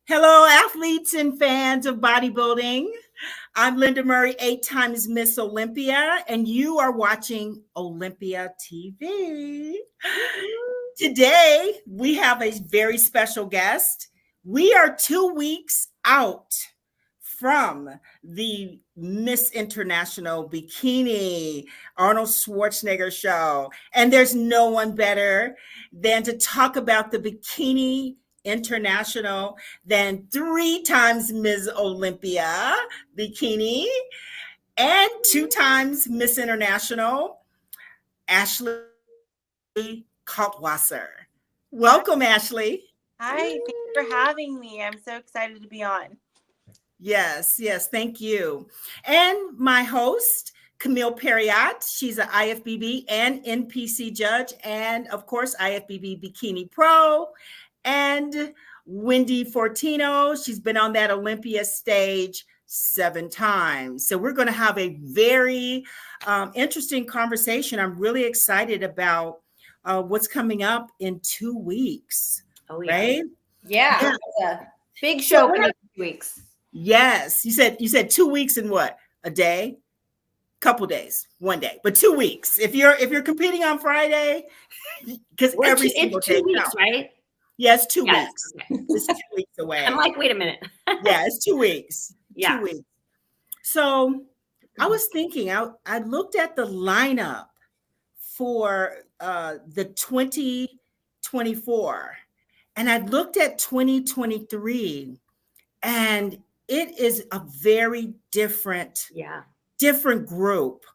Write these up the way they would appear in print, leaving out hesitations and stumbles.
Hello, athletes and fans of bodybuilding. I'm Linda Murray, 8 times Miss Olympia, and you are watching Olympia TV. Today, we have a very special guest. We are 2 weeks out from the Miss International Bikini Arnold Schwarzenegger show, and there's no one better than to talk about the Bikini International than 3 times Miss Olympia Bikini and 2 times Miss International, Ashley Kaltwasser. Welcome, Ashley. Hi, thanks for having me. I'm so excited to be on. Yes, thank you. And my host, Camille Perriot. She's an IFBB and NPC judge, and of course, IFBB Bikini Pro. And Wendy Fortino. She's been on that Olympia stage 7 times. So we're going to have a very interesting conversation. I'm really excited about what's coming up in 2 weeks. Oh, yeah. Right? Yeah. It's a big show for 2 weeks. Yes. You said 2 weeks and what? A day? Couple days, 1 day, but 2 weeks. If you're competing on Friday, because every single day 2 weeks, counts. right? Yeah, it's 2 Yes. weeks. Okay. It's 2 weeks away. I'm like, wait a minute. Yeah, it's 2 weeks. Yeah. 2 weeks. So I was thinking, I looked at the lineup for the 2024, and I looked at 2023, and it is a very different group.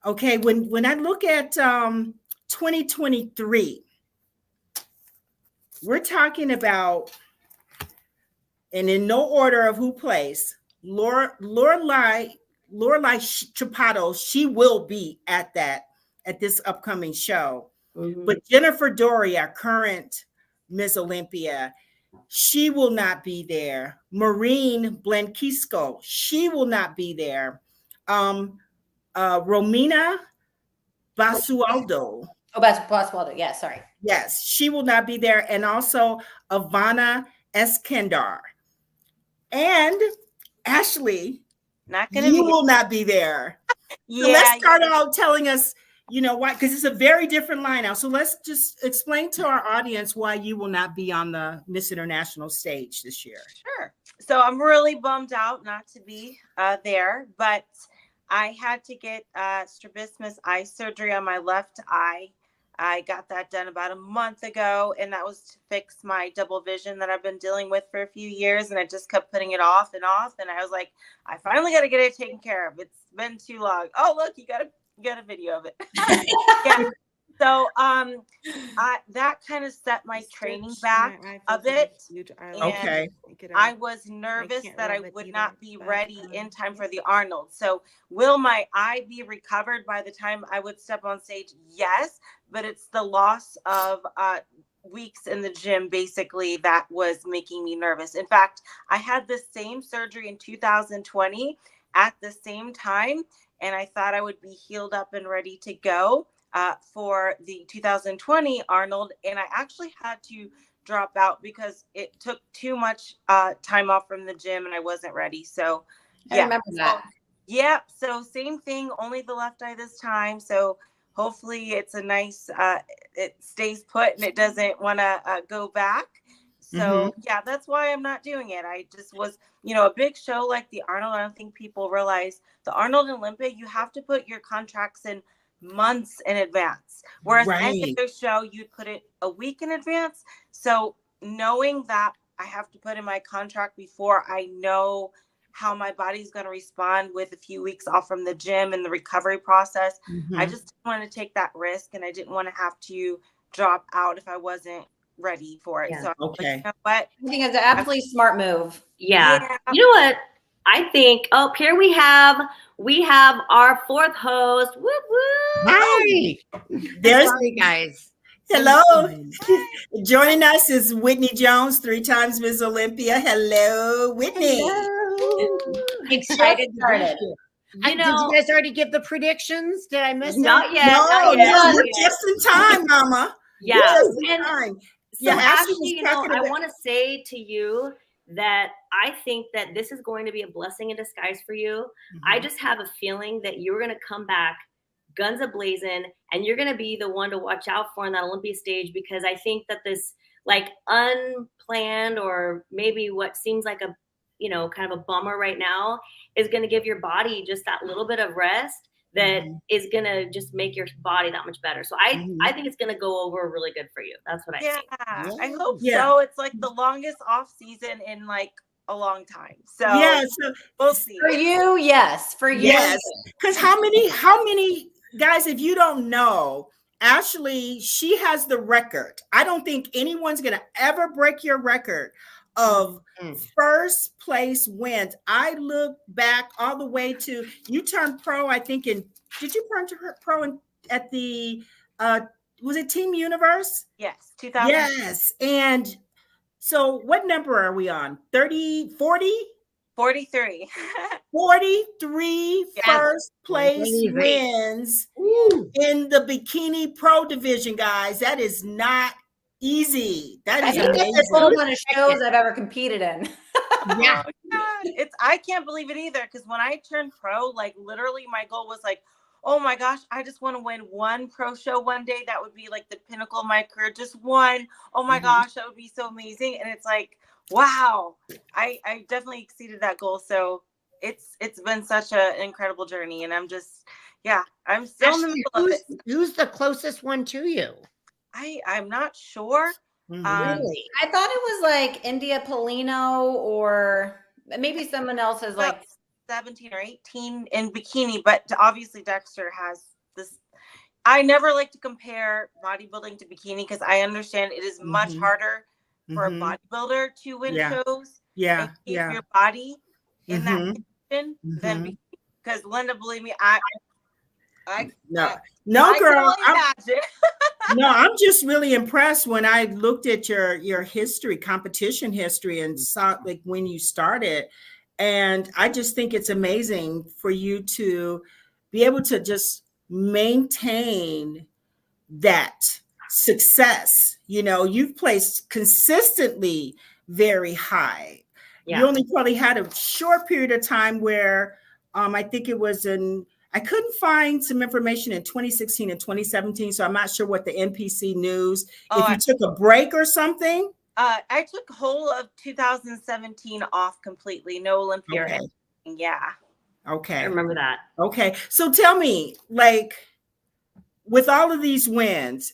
Okay, when I look at 2023, we're talking about, and in no order of who plays, Lorelai Chapato, she will be at this upcoming show. Mm-hmm. But Jennifer Doria, current Miss Olympia, she will not be there. Maureen Blanquisco, she will not be there. Romina Basualdo. Basualdo, yeah, sorry. Yes, she will not be there. And also Ivana Eskandar. And Ashley, you will not be there. Yeah, so let's start out telling us, why, because it's a very different lineup. So let's just explain to our audience why you will not be on the Miss International stage this year. Sure. So I'm really bummed out not to be there, but I had to get strabismus eye surgery on my left eye. I got that done about a month ago, and that was to fix my double vision that I've been dealing with for a few years, and I just kept putting it off and off, and I was like, I finally got to get it taken care of. It's been too long. Oh, look, you got a video of it. Yeah. So that kind of set my training back a bit. Okay. I was nervous that I would not be ready in time for the Arnold. So will my eye be recovered by the time I would step on stage? Yes, but it's the loss of weeks in the gym basically that was making me nervous. In fact, I had the same surgery in 2020 at the same time, and I thought I would be healed up and ready to go for the 2020 Arnold, and I actually had to drop out because it took too much time off from the gym and I wasn't ready. So I remember that. So same thing, only the left eye this time. So hopefully it's a nice, it stays put and it doesn't want to go back. So that's why I'm not doing it. I just was, a big show like the Arnold. I don't think people realize the Arnold and Olympia, you have to put your contracts in months in advance. Whereas any other show, you'd put it a week in advance. So knowing that I have to put in my contract before I know how my body's going to respond with a few weeks off from the gym and the recovery process, I just didn't want to take that risk, and I didn't want to have to drop out if I wasn't ready for it. So okay. You know what? I think it's an absolutely smart move. Yeah. You know what? I think, here we have our fourth host. Whoop, whoop. Hi. There's Sorry, guys. Hello. Joining us is Whitney Jones, 3 times Miss Olympia. Hello, Whitney. Hello. Excited to be here. Did you guys already give the predictions? Did I miss Not yet. No, you're just in time, Mama. Yeah. Yes, So yeah, actually, I want to say to you that I think that this is going to be a blessing in disguise for you. I just have a feeling that you're going to come back guns a-blazing, and you're going to be the one to watch out for on that Olympia stage, because I think that this like unplanned, or maybe what seems like a, you know, kind of a bummer right now, is going to give your body just that little bit of rest that is going to just make your body that much better. So I think it's going to go over really good for you. That's what I think. I hope so. It's like the longest off season in like a long time. So so we'll see. For you, yes. For you, yes. Because how many guys, if you don't know, Ashley, she has the record. I don't think anyone's gonna ever break your record of first place wins. I look back all the way to, you turned pro, I think did you turn pro at the was it Team Universe? Yes, 2000. Yes. And so what number are we on? 30, 40? 43. 43 first place wins in the bikini pro division, guys. That is not easy. That is amazing. It's one of the shows I've ever competed in. Yeah. I can't believe it either, because when I turned pro, like literally my goal was like, oh my gosh, I just want to win one pro show one day. That would be like the pinnacle of my career. Just one. Oh my gosh, that would be so amazing. And it's like, wow, I definitely exceeded that goal. So it's been such an incredible journey. And I'm just, I'm still in the middle of it. Who's the closest one to you? I'm not sure. Really? I thought it was like India Polino, or maybe someone else has like 17 or 18 in bikini, but obviously Dexter has this. I never like to compare bodybuilding to bikini, because I understand it is much harder for a bodybuilder to win shows. And keep your body in that condition than bikini. Because Linda, believe me, girl. I'm just really impressed when I looked at your history, competition history, and saw like when you started. And I just think it's amazing for you to be able to just maintain that success. You know, you've placed consistently very high. You only probably had a short period of time where I think it was I couldn't find some information in 2016 and 2017. So I'm not sure what the NPC news, if you took a break or something. I took whole of 2017 off completely. No Olympia. Okay. Yeah. Okay. I remember that. Okay. So tell me, like, with all of these wins,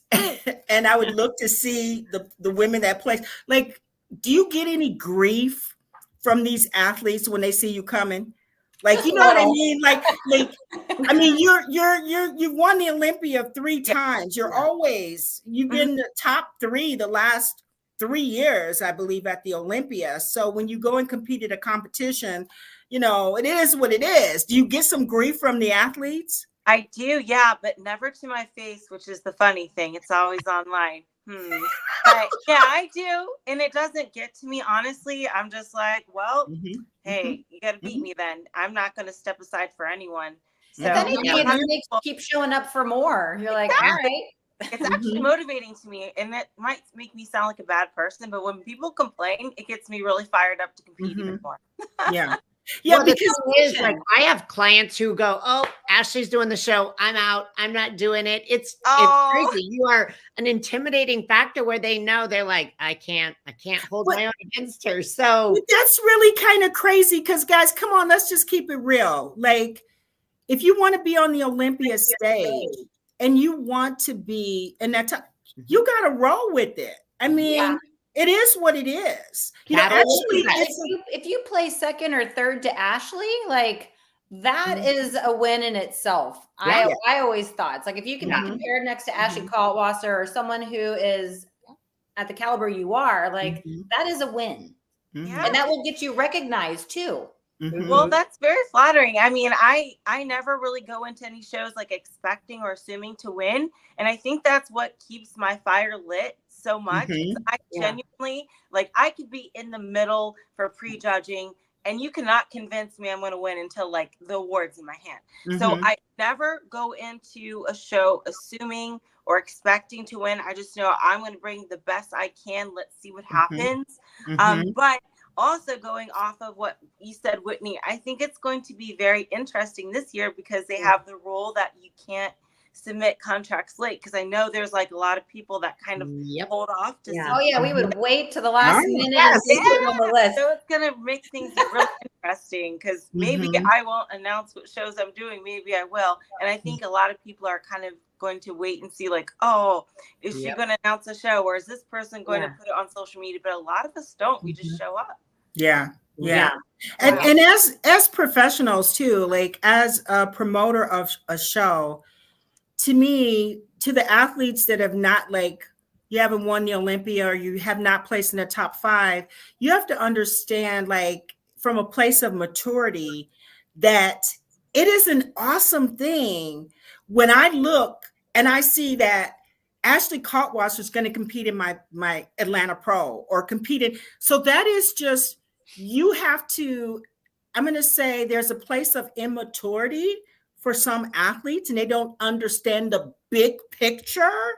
and I would look to see the women that place, like, do you get any grief from these athletes when they see you coming? Like, you know what I mean? Like, I mean, you've won the Olympia 3 times. You've been the top 3 the last 3 years, I believe, at the Olympia. So when you go and compete at a competition, you know, it is what it is. Do you get some grief from the athletes? I do, yeah, but never to my face, which is the funny thing. It's always online. But yeah, I do. And it doesn't get to me, honestly. I'm just like, well, hey, you got to beat me then. I'm not going to step aside for anyone. So if anything, it makes you keep showing up for more. You're like, all right. It's actually motivating to me, and that might make me sound like a bad person, but when people complain, it gets me really fired up to compete even more. Yeah, well, because is like I have clients who go, "Oh, Ashley's doing the show. I'm out. I'm not doing it." It's crazy. You are an intimidating factor where they know they're like, I can't hold my own against her. So that's really kind of crazy, because guys, come on, let's just keep it real. Like, if you want to be on the Olympia stage and you want to be in that time, you got to roll with it. I mean, it is what it is. You know, actually, if you play second or third to Ashley, like that is a win in itself. I always thought it's like, if you can be compared next to Ashley Kaltwasser or someone who is at the caliber you are, like that is a win. And that will get you recognized too. Well, that's very flattering. I mean, I never really go into any shows like expecting or assuming to win. And I think that's what keeps my fire lit so much. I genuinely, like, I could be in the middle for prejudging, and you cannot convince me I'm going to win until like the award's in my hand. So I never go into a show assuming or expecting to win. I just know I'm going to bring the best I can. Let's see what happens. But also going off of what you said, Whitney, I think it's going to be very interesting this year because they have the rule that you can't submit contracts late, because I know there's like a lot of people that kind of hold off to Oh yeah, we would wait to the last minute and yeah. put them on the list. So it's gonna make things really interesting, because maybe I won't announce what shows I'm doing, maybe I will. And I think a lot of people are kind of going to wait and see, like, oh, is she going to announce a show, or is this person going to put it on social media? But a lot of us don't. We just show up. And as professionals too, like as a promoter of a show, to me, to the athletes that have not, like, you haven't won the Olympia or you have not placed in the top 5, you have to understand, like, from a place of maturity, that it is an awesome thing when I look and I see that Ashley Kaltwasser is going to compete in my Atlanta Pro or competed. So that is just, you have to, I'm going to say there's a place of immaturity for some athletes, and they don't understand the big picture.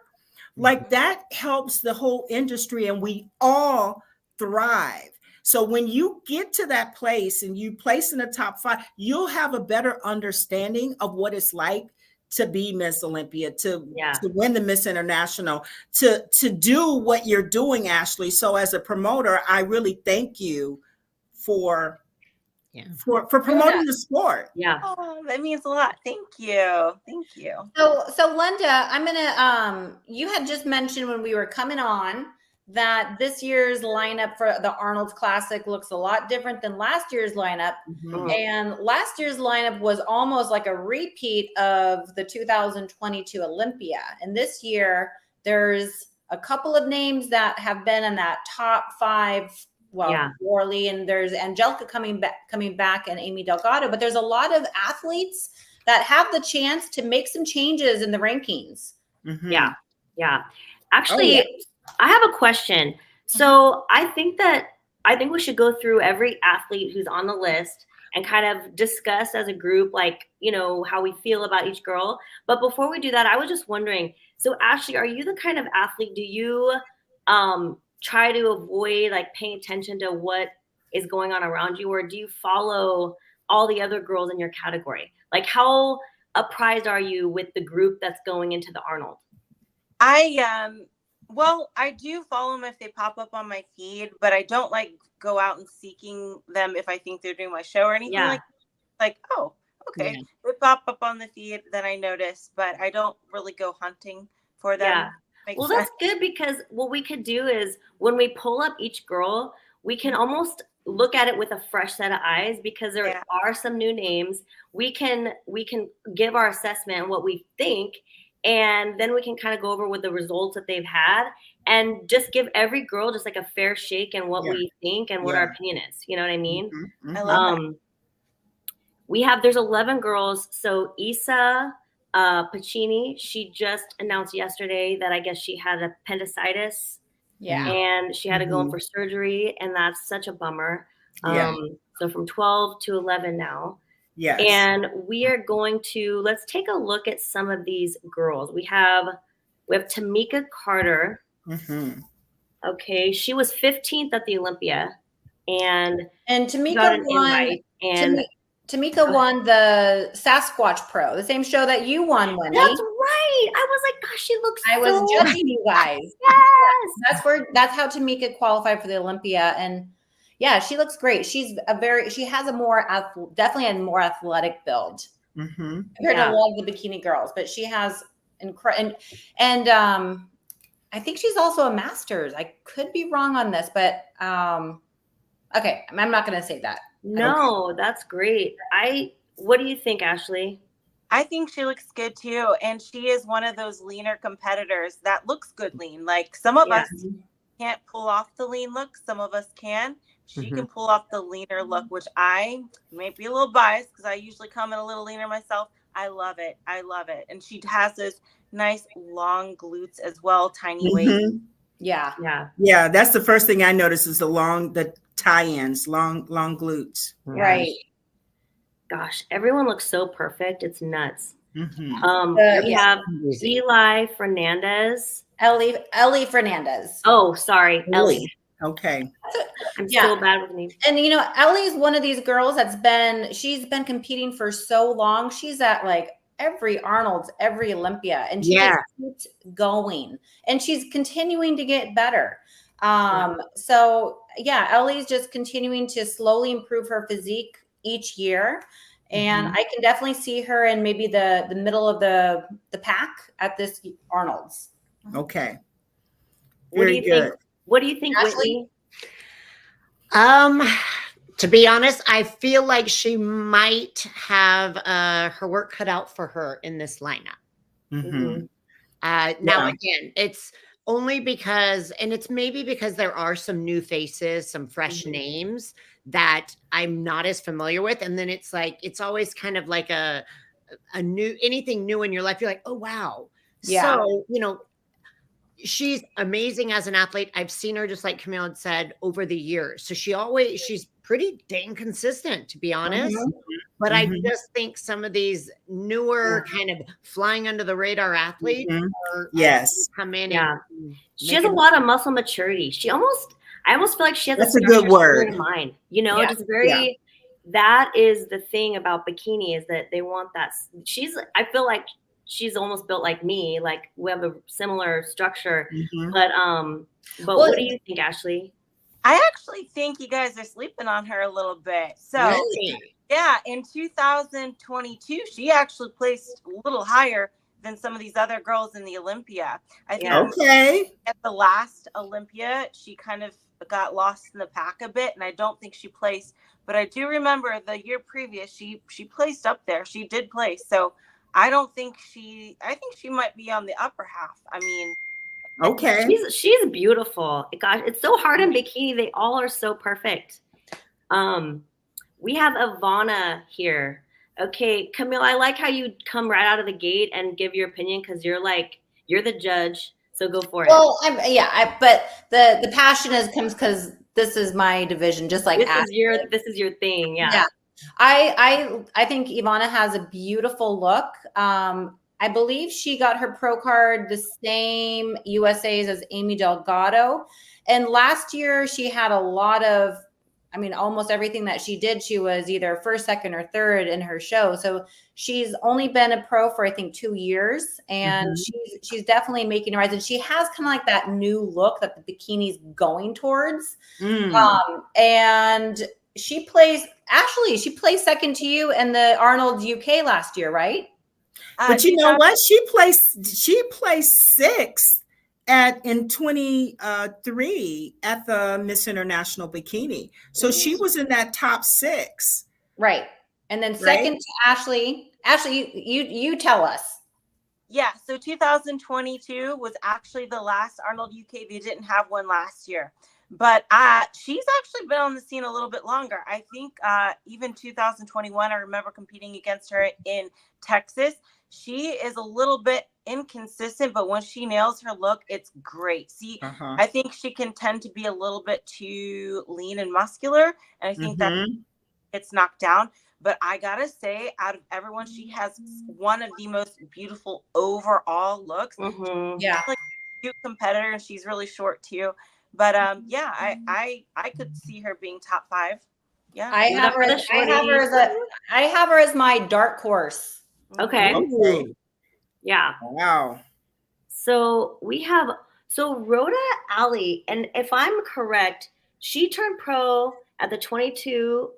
Like, that helps the whole industry, and we all thrive. So when you get to that place and you place in the top 5, you'll have a better understanding of what it's like to be Miss Olympia, to win the Miss International, to do what you're doing, Ashley. So as a promoter, I really thank you for promoting the sport. Oh, that means a lot. Thank you. So Linda, I'm gonna you had just mentioned when we were coming on that this year's lineup for the Arnold Classic looks a lot different than last year's lineup. And last year's lineup was almost like a repeat of the 2022 Olympia. And this year there's a couple of names that have been in that top 5. Worley, and there's Angelica coming back and Amy Delgado, but there's a lot of athletes that have the chance to make some changes in the rankings. Actually, I have a question. So I think we should go through every athlete who's on the list and kind of discuss as a group, like, you know, how we feel about each girl. But before we do that, I was just wondering, so Ashley, are you the kind of athlete, do you try to avoid like paying attention to what is going on around you, or do you follow all the other girls in your category? Like, how apprised are you with the group that's going into the Arnold? Well, I do follow them if they pop up on my feed, but I don't like go out and seeking them if I think they're doing my show or anything like, oh, okay. They pop up on the feed, then I notice, but I don't really go hunting for them. Well, that's good, because what we could do is when we pull up each girl, we can almost look at it with a fresh set of eyes, because there are some new names. We can give our assessment and what we think, and then we can kind of go over with the results that they've had and just give every girl just like a fair shake and what we think and what our opinion is. You know what I mean? I love that. There's 11 girls. So Isa Pacini, she just announced yesterday that I guess she had appendicitis. And she had to go in for surgery, and that's such a bummer. So from 12 to 11 now. And we are going to, let's take a look at some of these girls. We have Tama Carter. Okay, she was 15th at the Olympia, and Tamika won. Tamika won the Sasquatch Pro, the same show that you won, Wendy. That's right. I was like, gosh, she looks. I was judging you guys. That's how Tamika qualified for the Olympia, and she looks great. She has definitely a more athletic build compared to a lot of the bikini girls, but she has and I think she's also a master's. I could be wrong on this, but okay, I'm not going to say that. No, that's great. What do you think, Ashley? I think she looks good too. And she is one of those leaner competitors that looks good lean. Like, some of us can't pull off the lean look. Some of us can. She can pull off the leaner look, which I may be a little biased because I usually come in a little leaner myself. I love it. And she has those nice long glutes as well, tiny waist. Yeah. That's the first thing I noticed is the tie-ins, long glutes. Right. Gosh, everyone looks so perfect. It's nuts. We have Eli Fernandez. Ellie Fernandez. Oh, sorry. Ellie. Okay. I'm so bad with names. And you know, Ellie's one of these girls she's been competing for so long. She's at like every Arnold's, every Olympia, and she just keeps going, and she's continuing to get better. So yeah, Ellie's just continuing to slowly improve her physique each year. And I can definitely see her in maybe the middle of the pack at this Arnold's. Okay. What do you think? What do you think, Whitney? To be honest, I feel like she might have her work cut out for her in this lineup. Now, again, it's only because, and it's maybe because there are some new faces, some fresh names that I'm not as familiar with. And then it's like, it's always kind of like a new, anything new in your life. You're like, oh, wow. Yeah. So, you know, she's amazing as an athlete. I've seen her, just like Camille had said, over the years. So she's pretty dang consistent, to be honest. But I just think some of these newer kind of flying under the radar athletes come in. And she has a lot of muscle maturity. I almost feel like she has a good word in mind. You know, just very. That is the thing about bikini, is that they want that. I feel like she's almost built like me. Like we have a similar structure. But what do you think, Ashley? I actually think you guys are sleeping on her a little bit. So yeah, in 2022, she actually placed a little higher than some of these other girls in the Olympia. I think at the last Olympia, she kind of got lost in the pack a bit, and I don't think she placed. But I do remember the year previous, she placed up there. She did place. So I think she might be on the upper half. I mean, she's beautiful. Gosh, it's so hard in bikini. They all are so perfect. We have Ivana here. Okay, Camille, I like how you come right out of the gate and give your opinion, because you're the judge. So go for it. Well, but the passion comes because this is my division, just like this is your thing. Yeah. I think Ivana has a beautiful look. I believe she got her pro card the same USA's as Amy Delgado. And last year she had a lot of, almost everything that she did, she was either first, second, or third in her show. So she's only been a pro for, I think, 2 years. And she's definitely making a rise. And she has kind of like that new look that the bikini's going towards. And she placed second to you in the Arnold UK last year, right? But you know what? She placed sixth in 23 at the Miss International Bikini. So she was in that top 6. Right. And then second to Ashley. Ashley, you tell us. Yeah, so 2022 was actually the last Arnold UK. They didn't have one last year. But she's actually been on the scene a little bit longer. I think even 2021, I remember competing against her in Texas. She is a little bit inconsistent, but when she nails her look, it's great. See, I think she can tend to be a little bit too lean and muscular, and I think that it's knocked down. But I gotta say, out of everyone, she has one of the most beautiful overall looks. Yeah, like a cute competitor, and she's really short too. But I could see her being top 5. Yeah, I have her as my dark horse. Okay. Yeah. Wow. So we have Rhoda Ali, and if I'm correct, she turned pro at the 22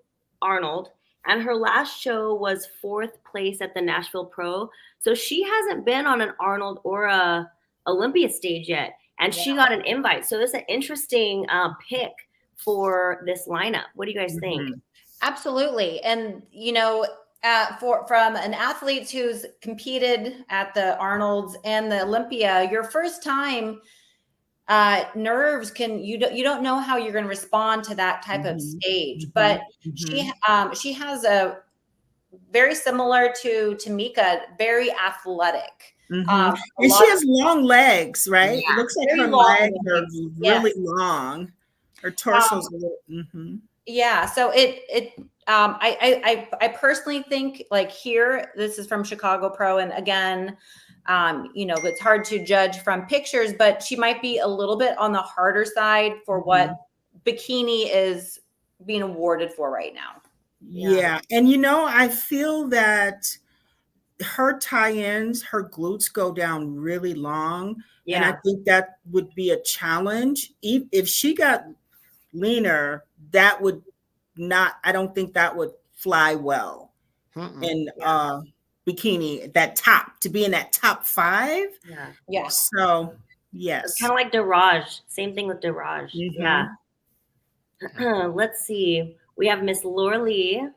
Arnold, and her last show was 4th place at the Nashville Pro. So she hasn't been on an Arnold or a Olympia stage yet, and she got an invite. So it's an interesting pick for this lineup. What do you guys think? Absolutely. And from an athlete who's competed at the Arnold's and the Olympia, your first time, nerves you don't know how you're going to respond to that type of stage. But she has a very similar to Tamika, very athletic. And she has long legs, right? Yeah, it looks like her legs are really long. Her torso's a little. Yeah, so I personally think, like, here, this is from Chicago Pro, and again, it's hard to judge from pictures, but she might be a little bit on the harder side for what bikini is being awarded for right now. Yeah. And I feel that her tie-ins, her glutes go down really long. Yeah. And I think that would be a challenge. If she got leaner, that would not, I don't think that would fly well in bikini, to be in that top 5. Yeah. Yeah. So yes. Kind of like Daraj. Same thing with Daraj. Yeah. Let's see. We have Miss Laura Lee.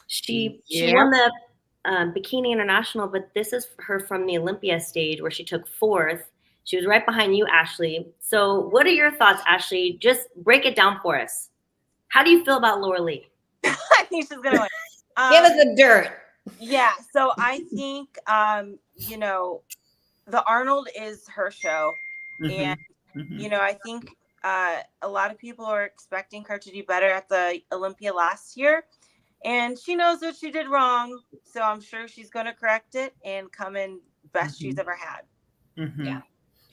She won the Bikini International, but this is her from the Olympia stage where she took 4th. She was right behind you, Ashley. So what are your thoughts, Ashley? Just break it down for us. How do you feel about Laura Lee? I think she's gonna win. Give us the dirt. Yeah, so I think the Arnold is her show, and I think a lot of people are expecting her to do better at the Olympia last year, and she knows what she did wrong, so I'm sure she's going to correct it and come in best she's ever had.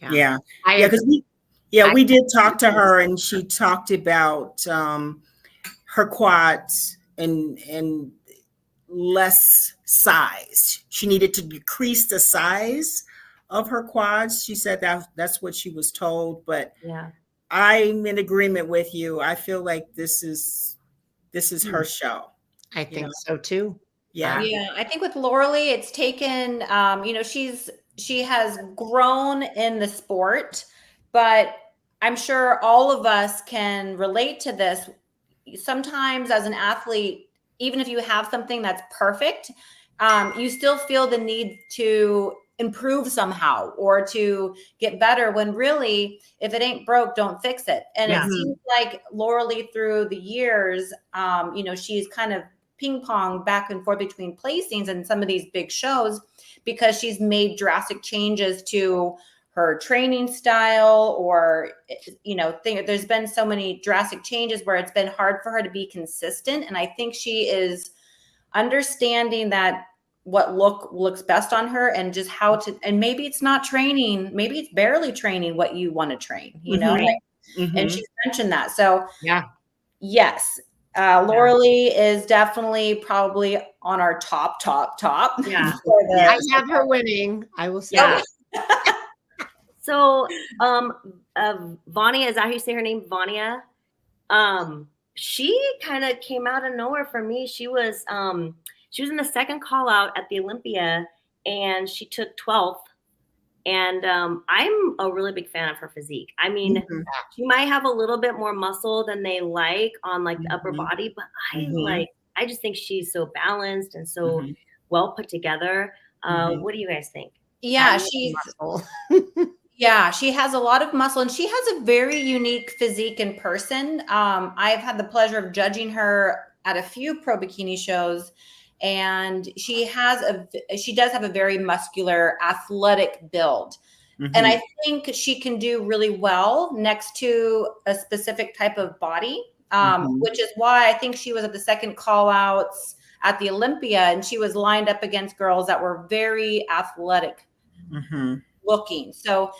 Yeah, because we did talk to her, and she talked about her quads and less size. She needed to decrease the size of her quads. She said that's what she was told, but I'm in agreement with you. I feel like this is her show. I think so too. Yeah. I think with Laura Lee, it's taken, she has grown in the sport, but I'm sure all of us can relate to this. Sometimes as an athlete, even if you have something that's perfect, you still feel the need to improve somehow or to get better, when really, if it ain't broke, don't fix it. And it seems like Laura Lee through the years, she's kind of ping pong back and forth between placings and some of these big shows because she's made drastic changes to her training style, or there's been so many drastic changes where it's been hard for her to be consistent. And I think she is understanding that what looks best on her, and just how to, and maybe it's not training, maybe it's barely training what you want to train, and she's mentioned that. So yes, Laura Lee is definitely probably on our top. Yeah. I have her winning. I will say. Yeah. So, Vonia, is that how you say her name? Vonia. She kind of came out of nowhere for me. She was in the second call out at the Olympia, and she took 12th. And I'm a really big fan of her physique. I mean, she might have a little bit more muscle than they like on like the upper body, but I just think she's so balanced and so well put together. What do you guys think? Yeah, she has a lot of muscle, and she has a very unique physique in person. I've had the pleasure of judging her at a few pro bikini shows, and she does have a very muscular, athletic build. And I think she can do really well next to a specific type of body, which is why I think she was at the second call outs at the Olympia, and she was lined up against girls that were very athletic looking. So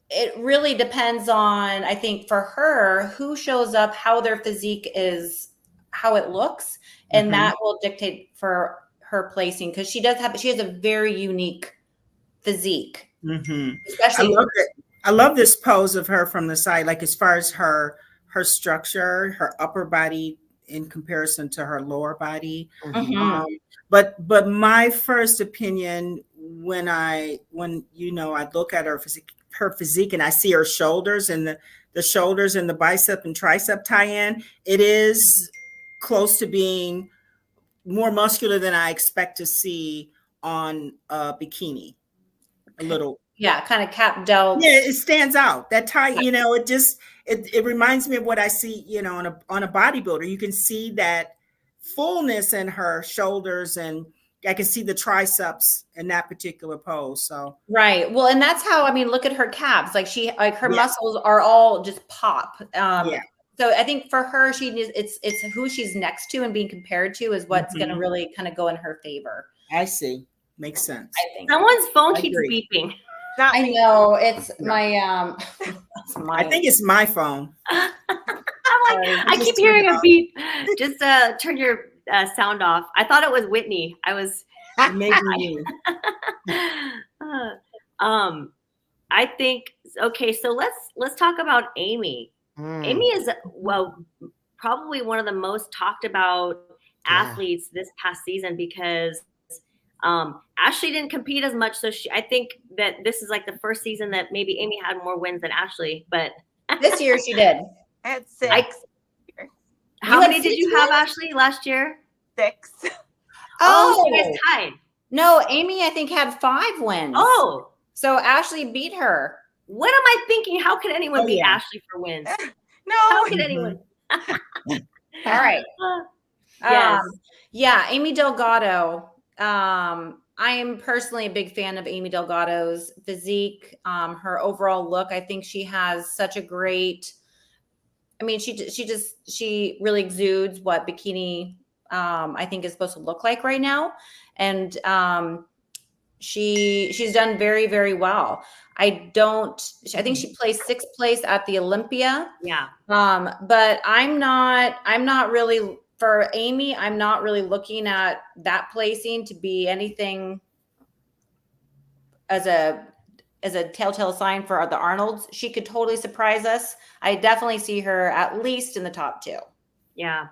it really depends on, I think for her, who shows up, how their physique is, how it looks. And that will dictate for her placing, because she has a very unique physique. Especially I love this pose of her from the side, like as far as her structure, her upper body in comparison to her lower body. But my first opinion when I look at her physique and I see her shoulders and the shoulders and the bicep and tricep tie-in, it is close to being more muscular than I expect to see on a bikini. A little. Yeah, kind of cap delt. Yeah, it stands out. That tie, it reminds me of what I see, on a bodybuilder. You can see that fullness in her shoulders, and I can see the triceps in that particular pose. So right. Well, and that's how, look at her calves. Like her muscles are all just pop. So I think for her, it's who she's next to and being compared to is what's going to really kind of go in her favor. I see. Makes sense. I think someone's phone keeps beeping. I know it's my I think it's my phone. I keep hearing a beep. Just turn your sound off. I thought it was Whitney. I was. Maybe me. I think okay. So let's talk about Amy. Amy is probably one of the most talked about athletes this past season because Ashley didn't compete as much. So I think that this is like the first season that maybe Amy had more wins than Ashley, but this year she did. I had 6. How many did you have, Ashley, last year? 6. Oh, you guys tied. No, Amy, I think, had 5 wins. Oh. So Ashley beat her. What am I thinking? How could anyone beat Ashley for wins? No. How could anyone? All right. Yes. Yeah, Amy Delgado. I am personally a big fan of Amy Delgado's physique, her overall look. I think she has such a great, I mean, she really exudes what bikini, I think is supposed to look like right now. And she's done very, very well. I think she placed 6th place at the Olympia. Yeah. But I'm not really, for Amy, I'm not really looking at that placing to be anything as a telltale sign for the Arnolds. She could totally surprise us. I definitely see her at least in the top 2. Yeah.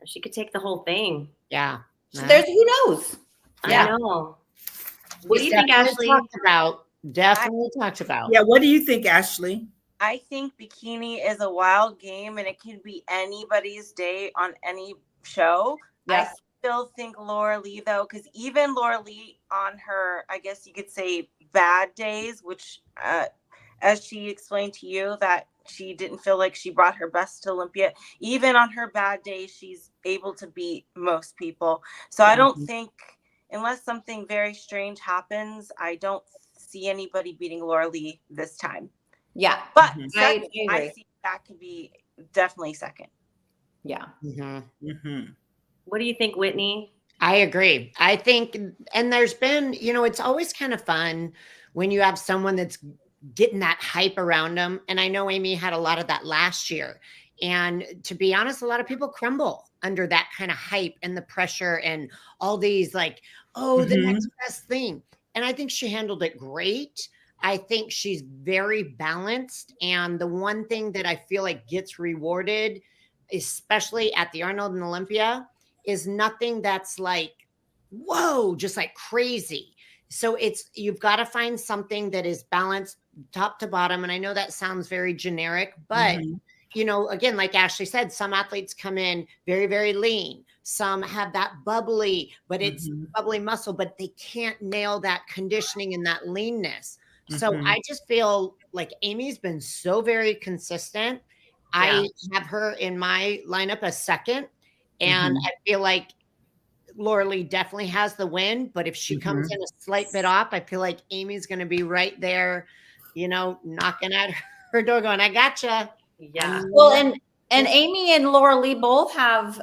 She could take the whole thing. Yeah. There's who knows. I know. What do you think, Ashley? Definitely talked about. Yeah. What do you think, Ashley? I think bikini is a wild game and it can be anybody's day on any show. Yes. I still think Laura Lee, though, because even Laura Lee on her, I guess you could say, bad days, which as she explained to you, that she didn't feel like she brought her best to Olympia. Even on her bad days, she's able to beat most people. So I don't think, unless something very strange happens, I don't see anybody beating Laura Lee this time. Yeah. But I see that could be definitely second. Yeah. What do you think, Whitney? I agree. I think, and there's been, it's always kind of fun when you have someone that's getting that hype around them. And I know Amy had a lot of that last year. And to be honest, a lot of people crumble under that kind of hype and the pressure and all these like, the next best thing. And I think she handled it great. I think she's very balanced. And the one thing that I feel like gets rewarded, especially at the Arnold and Olympia, is nothing that's like, whoa, just like crazy. So you've got to find something that is balanced top to bottom. And I know that sounds very generic, but again, like Ashley said, some athletes come in very, very lean. Some have that bubbly, but it's bubbly muscle, but they can't nail that conditioning and that leanness. So I just feel like Amy's been so very consistent. I have her in my lineup as second. And I feel like Laura Lee definitely has the win, but if she comes in a slight bit off, I feel like Amy's going to be right there, knocking at her door going, I gotcha. Yeah. Well, and Amy and Laura Lee both have,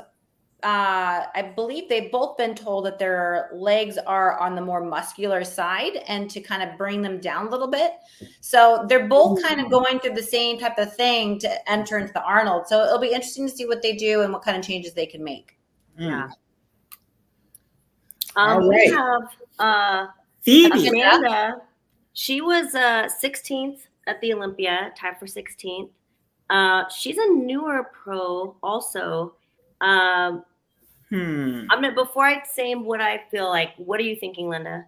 I believe they've both been told that their legs are on the more muscular side and to kind of bring them down a little bit. So they're both kind of going through the same type of thing to enter into the Arnold. So it'll be interesting to see what they do and what kind of changes they can make. Yeah. All We right. have Phoebe. Amanda. She was 16th at the Olympia, tied for 16th. She's a newer pro also. I'm gonna, before I say what I feel like, what are you thinking, Linda?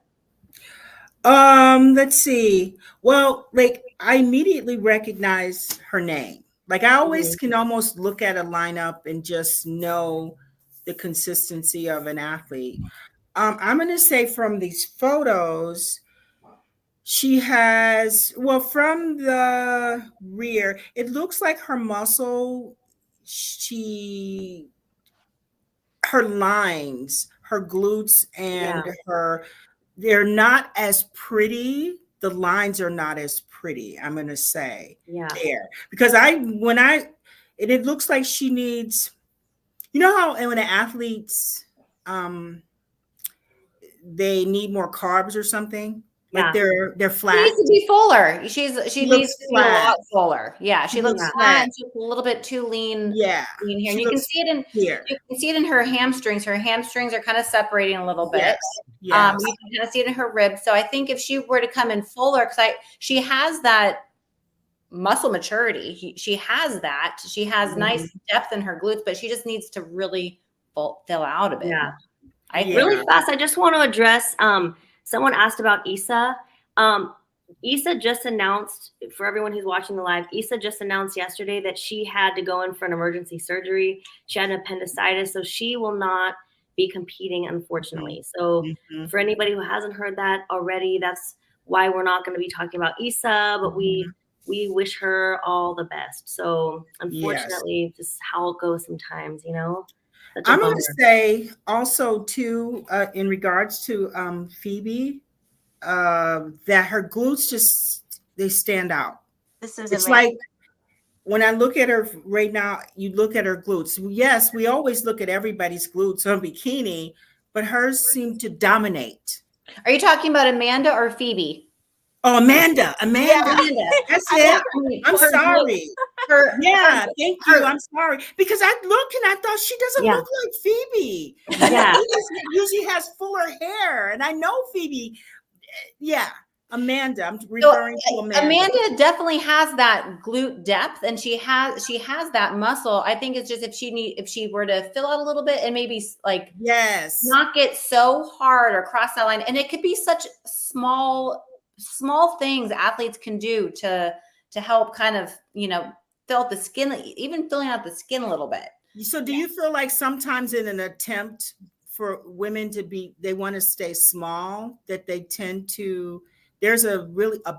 Let's see. Well, like I immediately recognize her name. Like I always can almost look at a lineup and just know the consistency of an athlete. I'm going to say from these photos, she has, well, from the rear, it looks like her muscle, her lines, her glutes and they're not as pretty. The lines are not as pretty, I'm going to say there. Because it looks like she needs, how when an athlete's, they need more carbs or something. Like they're She flat. needs to be fuller. She needs to be a lot fuller. Yeah, she looks flat. And she's a little bit too lean. Yeah. Lean here. And you can see it in here. You can see it in her hamstrings. Her hamstrings are kind of separating a little bit. Yes. You can kind of see it in her ribs. So I think if she were to come in fuller, because she has that muscle maturity. She has that. She has nice depth in her glutes, but she just needs to really fill out a bit. Yeah. Really fast, I just want to address, someone asked about Issa. Issa just announced, for everyone who's watching the live, Issa just announced yesterday that she had to go in for an emergency surgery. She had an appendicitis, so she will not be competing, unfortunately. So for anybody who hasn't heard that already, that's why we're not going to be talking about Issa, but we wish her all the best. So unfortunately, just how it goes sometimes, you know. I'm going to say also too, in regards to Phoebe, that her glutes they stand out. It's amazing. Like when I look at her right now, you look at her glutes. Yes, we always look at everybody's glutes on bikini, but hers seem to dominate. Are you talking about Amanda or Phoebe? Oh, Amanda. That's it. I'm sorry. Thank you. I'm sorry. Because I looked and I thought she doesn't look like Phoebe. Yeah. Phoebe usually has fuller hair. And I know Phoebe. Yeah. Amanda. I'm referring to Amanda. Amanda definitely has that glute depth and she has that muscle. I think it's just if she were to fill out a little bit and maybe like not get so hard or cross that line. And it could be such small things athletes can do to help kind of, you know, fill out the skin, even filling out the skin a little bit. So do you feel like sometimes in an attempt for women they want to stay small, that they tend to, there's a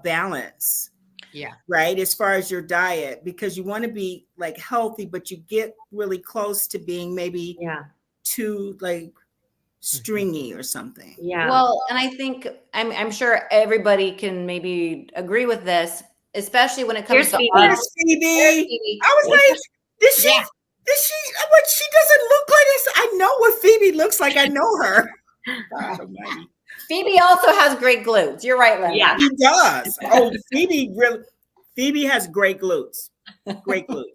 balance. Yeah. Right. As far as your diet, because you want to be like healthy, but you get really close to being maybe too like stringy or something. Yeah. Well, and I think I'm sure everybody can maybe agree with this, especially when it comes to Phoebe. I was like, did she what, she doesn't look like this. I know what Phoebe looks like. I know her. God almighty. Phoebe also has great glutes. You're right, Linda. Yeah, she does. Oh, Phoebe has great glutes. Great glutes.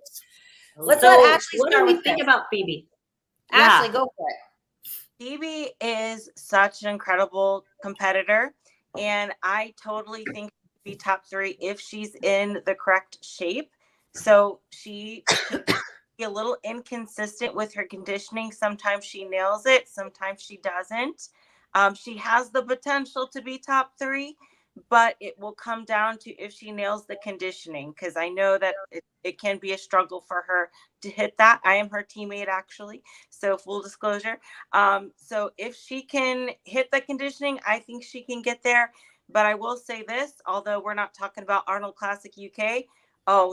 Let's let Ashley what start do we with think about Phoebe? Ashley, go for it. Phoebe is such an incredible competitor, and I totally think she'd be top 3 if she's in the correct shape. So she can be a little inconsistent with her conditioning. Sometimes she nails it, sometimes she doesn't. She has the potential to be top 3, but it will come down to if she nails the conditioning, because I know that it can be a struggle for her to hit that. I am her teammate, actually, so full disclosure. So if she can hit the conditioning, I think she can get there. But I will say this, although we're not talking about Arnold Classic UK,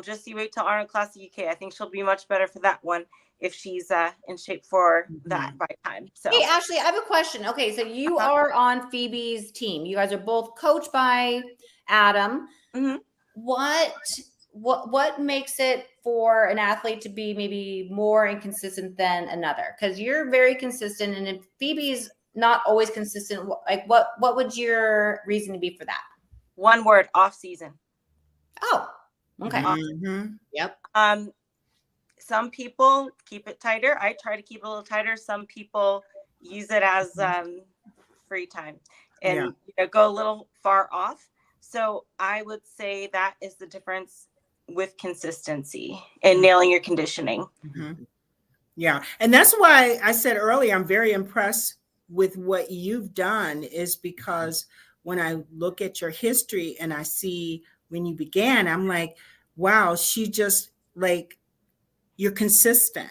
just you wait till Arnold Classic UK. I think she'll be much better for that one if she's in shape for that by time. So, hey, Ashley, I have a question. Okay, so you are on Phoebe's team. You guys are both coached by Adam. What makes it for an athlete to be maybe more inconsistent than another? Because you're very consistent, and if Phoebe's not always consistent, like what would your reason be for that? One word: off season. Oh, okay. Yep. Some people keep it tighter. I try to keep it a little tighter. Some people use it as free time and go a little far off. So I would say that is the difference with consistency and nailing your conditioning. Yeah. And that's why I said earlier, I'm very impressed with what you've done, is because when I look at your history and I see when you began, I'm like, wow, she just like, you're consistent.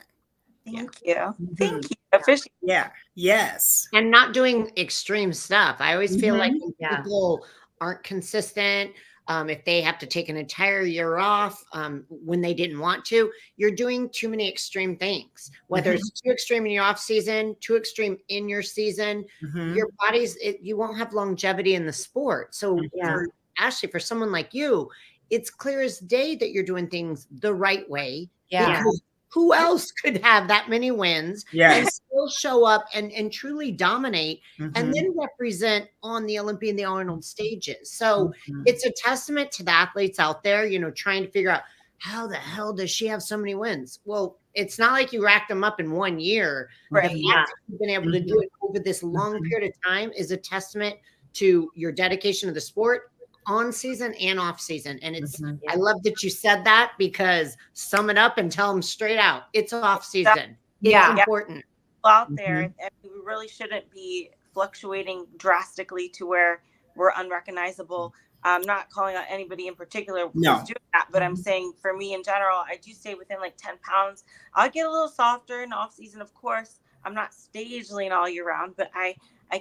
Thank you. Thank you. Yeah. Yes. And not doing extreme stuff. I always feel like when people aren't consistent, if they have to take an entire year off when they didn't want to, you're doing too many extreme things. Whether it's too extreme in your off season, too extreme in your season, your body's, you won't have longevity in the sport. So for Ashley, for someone like you, it's clear as day that you're doing things the right way. Yeah. Because who else could have that many wins and still show up and truly dominate and then represent on the Olympia and the Arnold stages? So it's a testament to the athletes out there, you know, trying to figure out, how the hell does she have so many wins? Well, it's not like you racked them up in 1 year. Right. The fact that you've been able to do it over this long period of time is a testament to your dedication to the sport, on season and off season. And it's, I love that you said that, because sum it up and tell them straight out, it's off season. It's important. Out there, and we really shouldn't be fluctuating drastically to where we're unrecognizable. I'm not calling out anybody in particular who's doing that, but I'm saying for me in general, I do stay within like 10 pounds. I'll get a little softer in off season, of course. I'm not stage lean all year round, but I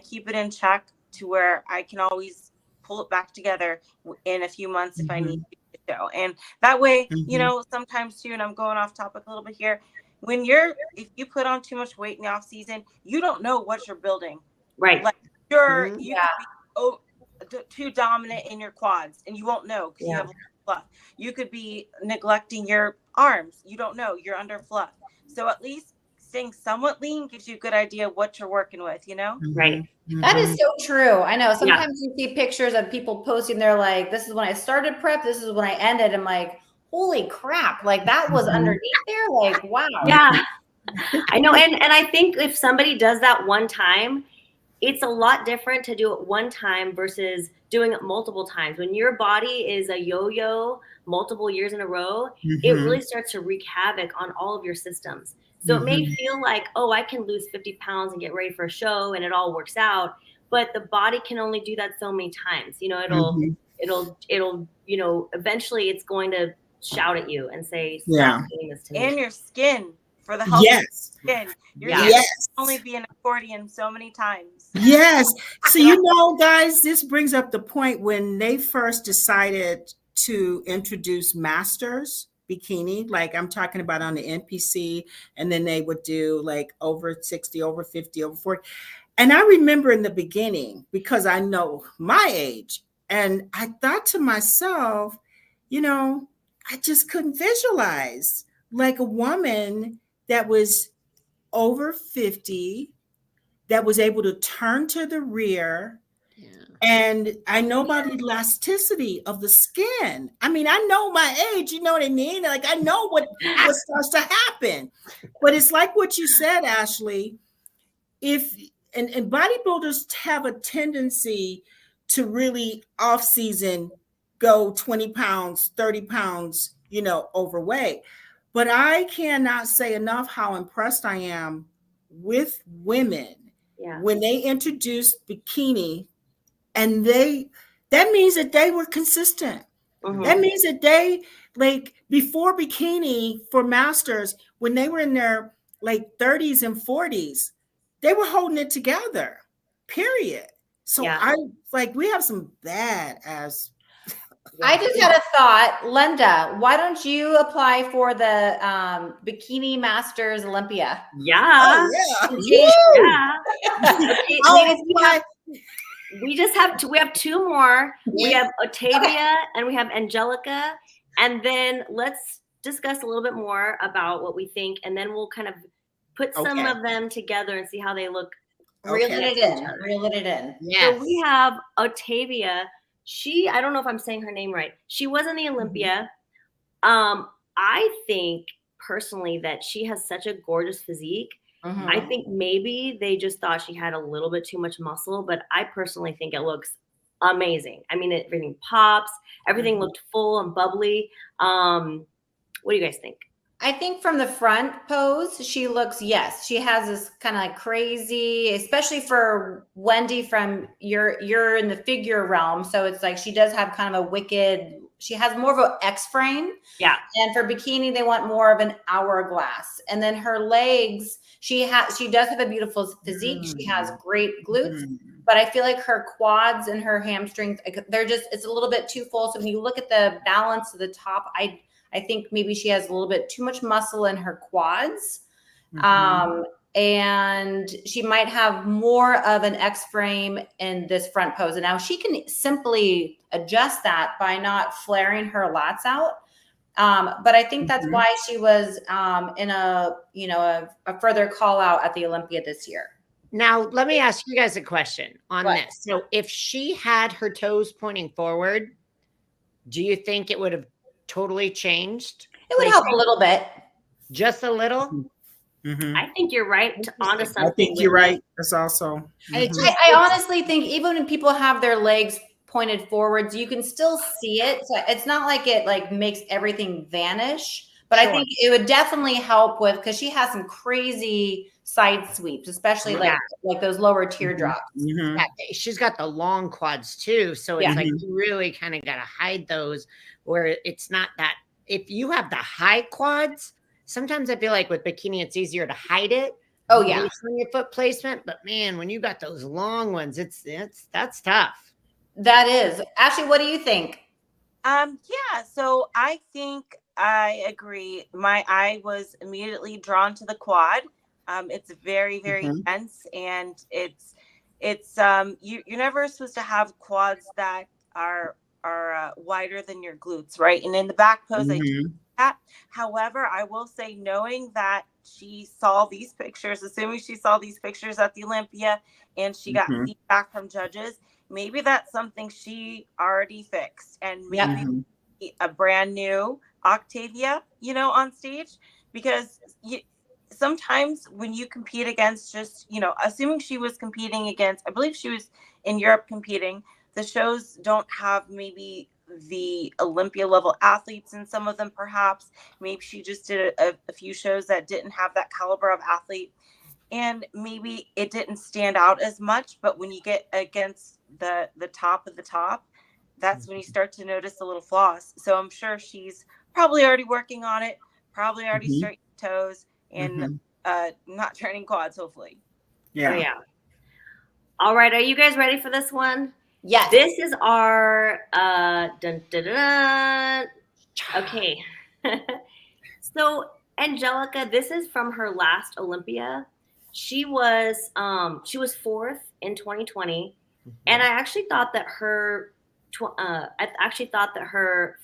keep it in check to where I can always pull it back together in a few months if I need to show. And that way, you know, sometimes too, and I'm going off topic a little bit here, if you put on too much weight in the off season, you don't know what you're building. Right. Like you could be too dominant in your quads and you won't know because you have fluff. You could be neglecting your arms. You don't know. You're under fluff. So at least staying somewhat lean gives you a good idea of what you're working with, you know? Right. That is so true. I know sometimes you see pictures of people posting, they're like, this is when I started prep, this is when I ended. I'm like, holy crap, like that was underneath there. Like, wow. Yeah, I know. And I think if somebody does that one time, it's a lot different to do it one time versus doing it multiple times. When your body is a yo-yo multiple years in a row, it really starts to wreak havoc on all of your systems. So it may feel like, oh, I can lose 50 pounds and get ready for a show and it all works out. But the body can only do that so many times. You know, it'll, you know, eventually it's going to shout at you and say, stop doing this to me. And your skin, for the healthy skin. Your skin can only be an accordion so many times. Yes. So, you know, guys, this brings up the point when they first decided to introduce masters bikini, like I'm talking about on the NPC, and then they would do like over 60, over 50, over 40. And I remember in the beginning, because I know my age, and I thought to myself, you know, I just couldn't visualize like a woman that was over 50 that was able to turn to the rear. And I know about the elasticity of the skin. I mean, I know my age, you know what I mean? Like, I know what starts to happen. But it's like what you said, Ashley. And bodybuilders have a tendency to really off season go 20 pounds, 30 pounds, you know, overweight. But I cannot say enough how impressed I am with women when they introduced bikini. And that means that they were consistent. That means that they, like, before bikini for masters, when they were in their like 30s and 40s, they were holding it together, period. So we have some badass. I just had a thought, Linda, why don't you apply for the Bikini Masters Olympia? Yeah. We have two more. We have Otavia and we have Angelica. And then let's discuss a little bit more about what we think. And then we'll kind of put some of them together and see how they look. Reel it in. Yes. So we have Otavia. I don't know if I'm saying her name right. She was in the Olympia. I think personally that she has such a gorgeous physique. I think maybe they just thought she had a little bit too much muscle, but I personally think it looks amazing. I mean, everything pops, everything looked full and bubbly. What do you guys think? I think from the front pose, she looks, she has this kind of like crazy, especially for Wendy from you're in the figure realm. So it's like, she does have kind of a wicked, she has more of an X frame. Yeah. And for bikini, they want more of an hourglass. And then her legs, she does have a beautiful physique. She has great glutes, but I feel like her quads and her hamstrings, it's a little bit too full. So when you look at the balance of the top, I think maybe she has a little bit too much muscle in her quads. And she might have more of an X frame in this front pose. And now she can simply adjust that by not flaring her lats out. But I think that's why she was in a further call out at the Olympia this year. Now, let me ask you guys a question on this. So if she had her toes pointing forward, do you think it would have totally changed? It would help a little bit. Just a little? I think you're right onto something. I think you're right. That's also. I honestly think even when people have their legs pointed forwards, you can still see it. So it's not like it like makes everything vanish. But I think it would definitely help with, because she has some crazy side sweeps, especially like those lower teardrops. Yeah, she's got the long quads too. So it's like you really kind of got to hide those, where it's not that. If you have the high quads, sometimes I feel like with bikini, it's easier to hide it. Oh yeah. Based on your foot placement. But man, when you got those long ones, that's tough. That is. Ashley, what do you think? Yeah, so I think I agree. My eye was immediately drawn to the quad. It's very, very dense, and it's you're never supposed to have quads that are wider than your glutes, right? And in the back pose, I do that. However, I will say, knowing that she saw these pictures, assuming she saw these pictures at the Olympia, and she got feedback from judges, maybe that's something she already fixed, and maybe a brand new Octavia, on stage, because sometimes when you compete against just, assuming she was competing against, I believe she was in Europe competing, the shows don't have maybe the Olympia level athletes in some of them, perhaps. Maybe she just did a few shows that didn't have that caliber of athlete, and maybe it didn't stand out as much. But when you get against the top of the top, that's when you start to notice the little flaws. So I'm sure she's probably already working on it, probably already straightening toes and not turning quads, hopefully. Yeah. Oh, yeah. All right. Are you guys ready for this one? Yes. This is our okay. So Angelica, this is from her last Olympia. She was fourth in 2020, and I actually thought that her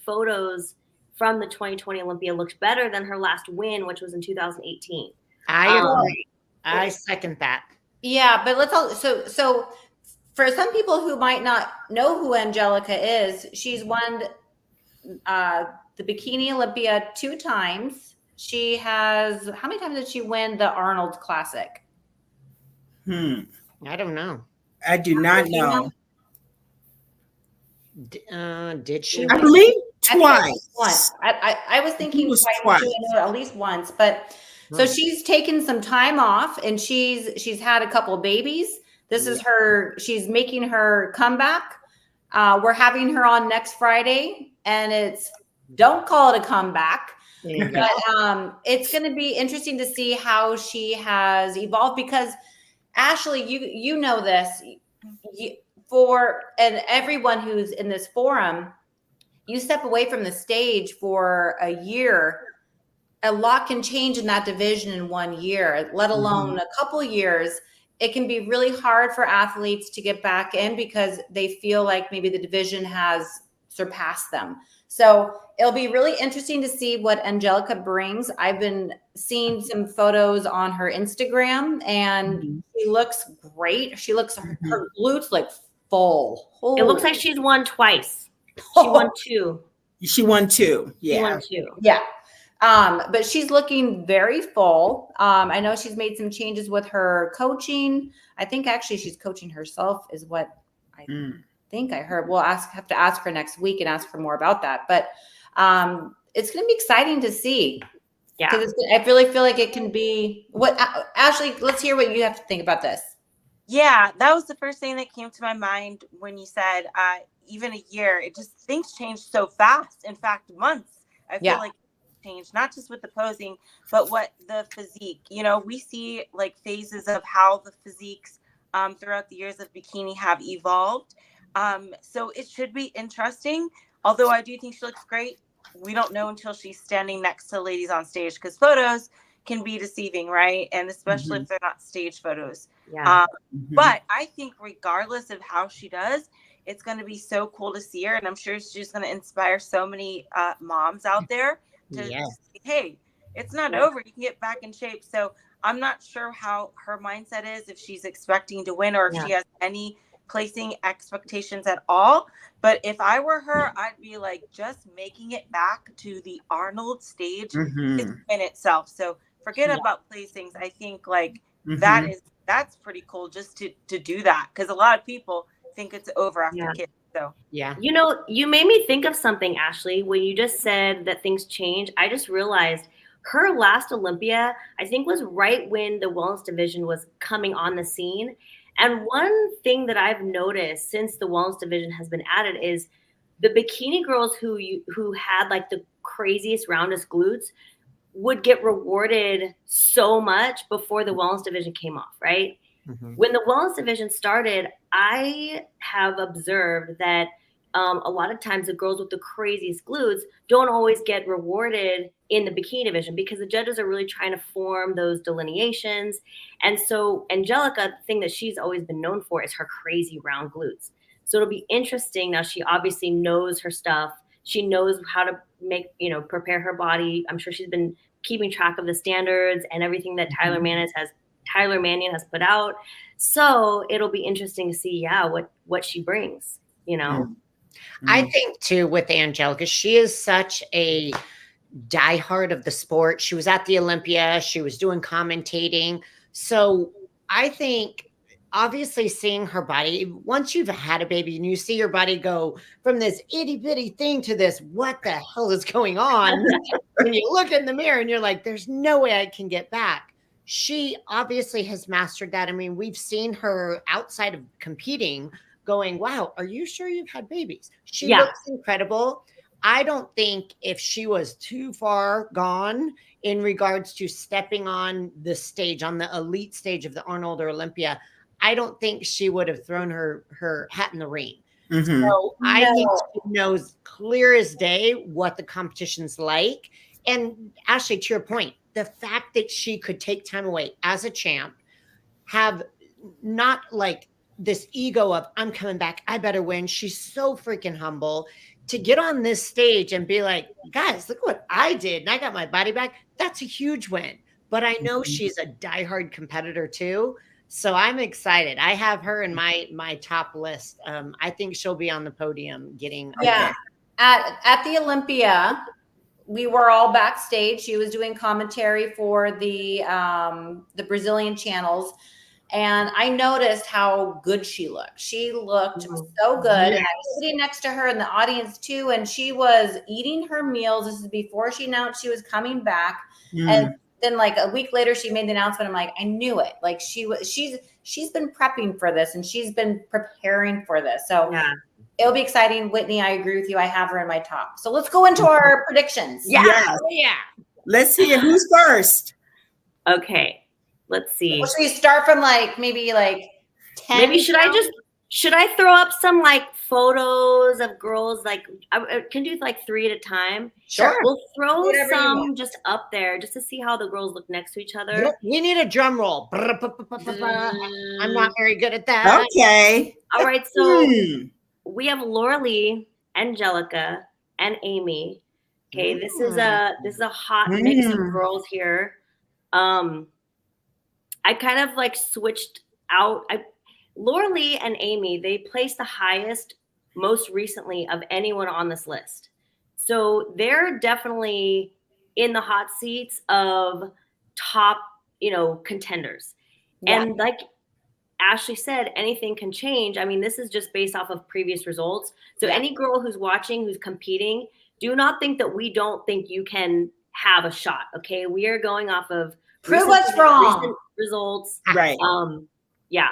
photos from the 2020 Olympia looked better than her last win, which was in 2018. I agree. I second that. Yeah, but let's all so for some people who might not know who Angelica is, she's won the Bikini Olympia 2 times. She has, how many times did she win the Arnold Classic? I don't know. I do not know. Did she? I believe twice. Once. I was thinking twice. At least once, but so she's taken some time off, and she's had a couple of babies. This is she's making her comeback. We're having her on next Friday, and don't call it a comeback, but it's going to be interesting to see how she has evolved, because Ashley, you know this, and everyone who's in this forum, you step away from the stage for a year, a lot can change in that division in 1 year, let alone a couple years. It can be really hard for athletes to get back in because they feel like maybe the division has surpassed them. So it'll be really interesting to see what Angelica brings. I've been seeing some photos on her Instagram, and she looks great. She looks, her glutes look full. It looks like she's won twice. She won 2. She won 2. Yeah. She won 2. Yeah. But she's looking very full. I know she's made some changes with her coaching. I think actually she's coaching herself is what I think I heard. We'll have to ask her next week and ask her more about that. But it's going to be exciting to see. Yeah. Because I really feel like it can be Ashley, let's hear what you have to think about this. Yeah, that was the first thing that came to my mind when you said even a year. It just, things change so fast. In fact, months. I feel like change, not just with the posing, but what the physique. We see like phases of how the physiques throughout the years of bikini have evolved. So it should be interesting. Although I do think she looks great, we don't know until she's standing next to ladies on stage, because photos can be deceiving, right? And especially if they're not stage photos. Yeah. But I think regardless of how she does, it's going to be so cool to see her. And I'm sure she's going to inspire so many moms out there to say, hey, it's not over. You can get back in shape. So I'm not sure how her mindset is, if she's expecting to win or if she has any placing expectations at all. But if I were her, I'd be like, just making it back to the Arnold stage is in itself. So forget about placings. I think like that's pretty cool just to do that, because a lot of people think it's over after kids. So you know, you made me think of something, Ashley, when you just said that things change. I just realized her last Olympia, I think, was right when the wellness division was coming on the scene. And one thing that I've noticed since the wellness division has been added is the bikini girls who had like the craziest, roundest glutes would get rewarded so much before the wellness division came off, right? When the wellness division started, I have observed that a lot of times the girls with the craziest glutes don't always get rewarded in the bikini division because the judges are really trying to form those delineations. And so Angelica, the thing that she's always been known for is her crazy round glutes. So it'll be interesting. Now, she obviously knows her stuff. She knows how to make, prepare her body. I'm sure she's been keeping track of the standards and everything that Tyler Mannion has put out. So it'll be interesting to see, what she brings, I think too with Angelica, she is such a diehard of the sport. She was at the Olympia. She was doing commentating. So I think obviously seeing her body, once you've had a baby and you see your body go from this itty bitty thing to this, what the hell is going on? When you look in the mirror and you're like, there's no way I can get back. She obviously has mastered that. I mean, we've seen her outside of competing going, wow, are you sure you've had babies? She looks incredible. I don't think if she was too far gone in regards to stepping on the stage, on the elite stage of the Arnold or Olympia, I don't think she would have thrown her hat in the ring. So I think she knows clear as day what the competition's like. And Ashley, to your point, the fact that she could take time away as a champ, have not like this ego of I'm coming back, I better win. She's so freaking humble to get on this stage and be like, guys, look what I did. And I got my body back. That's a huge win. But I know she's a diehard competitor too. So I'm excited. I have her in my top list. I think she'll be on the podium getting. At the Olympia, we were all backstage. She was doing commentary for the Brazilian channels. And I noticed how good she looked. She looked so good. And I was sitting next to her in the audience too. And she was eating her meals. This is before she announced she was coming back. And then like a week later, she made the announcement. I'm like, I knew it. Like she's been prepping for this and she's been preparing for this. So it'll be exciting. Whitney, I agree with you. I have her in my top. So let's go into our predictions. Yeah. Let's see who's first. Okay. Let's see. Should we start from maybe 10? Maybe should I throw up some photos of girls? I can do 3 at a time. Sure. We'll throw some just up there just to see how the girls look next to each other. We need a drum roll. I'm not very good at that. Okay. All right. So we have Laura Lee, Angelica, and Amy. Okay. This is a hot mix of girls here. I kind of switched out. Laura Lee and Amy, they placed the highest most recently of anyone on this list. So they're definitely in the hot seats of top, contenders. Yeah. And like Ashley said, anything can change. I mean, this is just based off of previous results. So any girl who's watching, who's competing, do not think that we don't think you can have a shot. Okay. We are going off of prove us wrong. Recent results. Right. Yeah.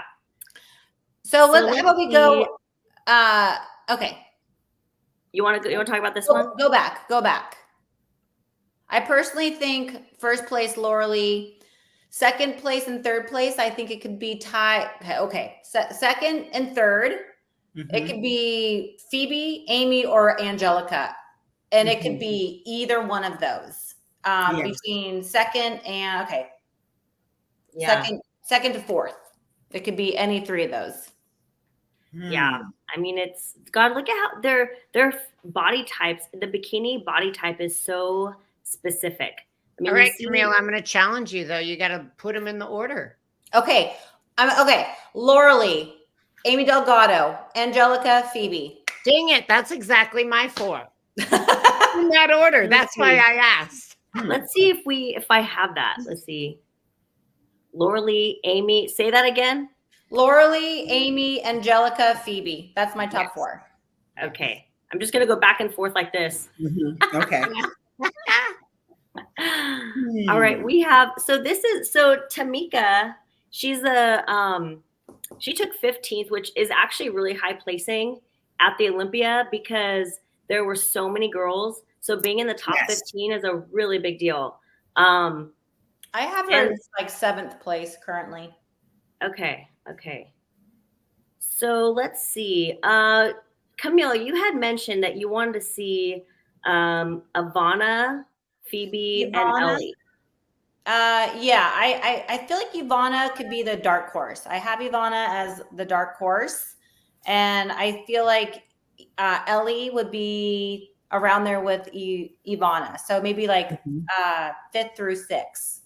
So how about we go? Okay. You want to talk about this one? Go back. I personally think first place, Laura Lee. Second place and third place, I think it could be tie. Okay. Second and third, it could be Phoebe, Amy, or Angelica. And it could be either one of those. Between second and second to fourth. It could be any three of those. Yeah. I mean, it's God, look at how their body types, the bikini body type is so specific. I mean, All right, Camille, I'm going to challenge you though. You got to put them in the order. Okay. Okay. Lauralee, Amy Delgado, Angelica, Phoebe. Dang it. That's exactly my 4. In that order. That's why I asked. Let's see if I have that. Let's see. Lauralee, Amy, say that again. Lauralee, Amy, Angelica, Phoebe. That's my top 4. Okay. I'm just going to go back and forth like this. Okay. All right. We have, so Tamika, she's she took 15th, which is actually really high placing at the Olympia because there were so many girls. So being in the top 15 is a really big deal. I have her in like 7th place currently. Okay. So let's see. Camille, you had mentioned that you wanted to see Ivana, Phoebe, and Ellie. Yeah, I feel like Ivana could be the dark horse. I have Ivana as the dark horse, and I feel like Ellie would be around there with Ivana. So maybe like 5th through 6th.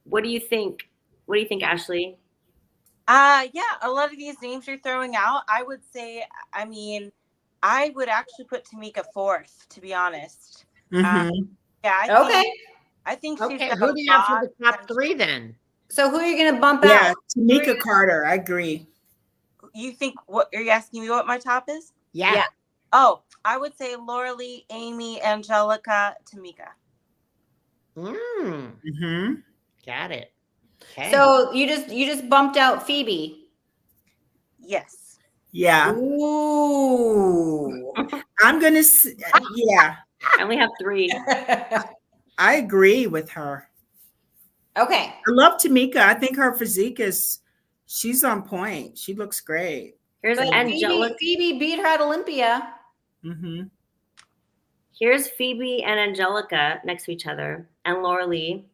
What do you think? What do you think, Ashley? Yeah, a lot of these names you're throwing out, I would say, I mean, I would actually put Tamika 4th, to be honest. Yeah, I think she's got who do you have for the top 3 then? So who are you going to bump Yeah, out? Tama Carter. I agree. You think, what are you asking me what my top is? Yeah. Oh, I would say Lauralee, Amy, Angelica, Tamika. Got it. Okay. So you just bumped out Phoebe. Yes. Yeah. Ooh. I'm going to, yeah. I only have 3. I agree with her. Okay. I love Tamika. I think her physique she's on point. She looks great. Here's Angelica. Phoebe beat her at Olympia. Here's Phoebe and Angelica next to each other, and Lauralee.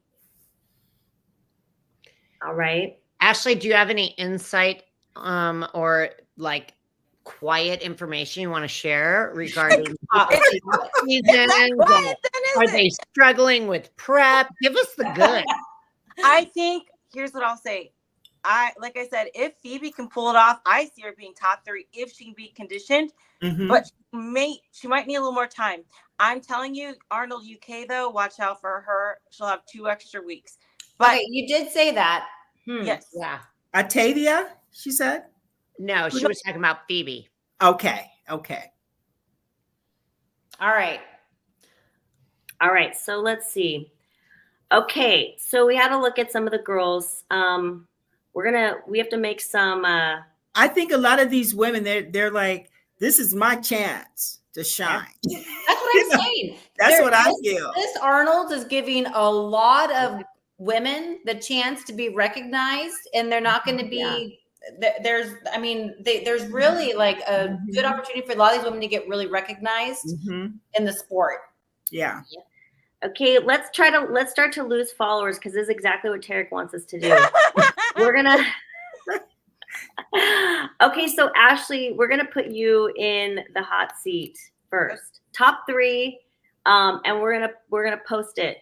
All right. Ashley, do you have any insight or like quiet information you want to share regarding seasons? Are they struggling with prep? Give us the good. I think, here's what I'll say. Like I said, if Phoebe can pull it off, I see her being top 3 if she can be conditioned. But she might need a little more time. I'm telling you, Arnold UK though, watch out for her. She'll have 2 extra weeks. But okay, you did say that. Yes. Yeah. Atavia, she said? No, she was talking about Phoebe. Okay. All right. So let's see. Okay, so we had to look at some of the girls. We have to make some. I think a lot of these women, they're like, this is my chance to shine. That's what I'm saying. That's what I feel. This Arnold is giving a lot of women the chance to be recognized, and they're not going to be. There's really like a good opportunity for a lot of these women to get really recognized in the sport. Yeah. Okay, let's start to lose followers because this is exactly what Tarek wants us to do. We're gonna. Okay, so Ashley, we're gonna put you in the hot seat first. Top 3, and we're gonna post it.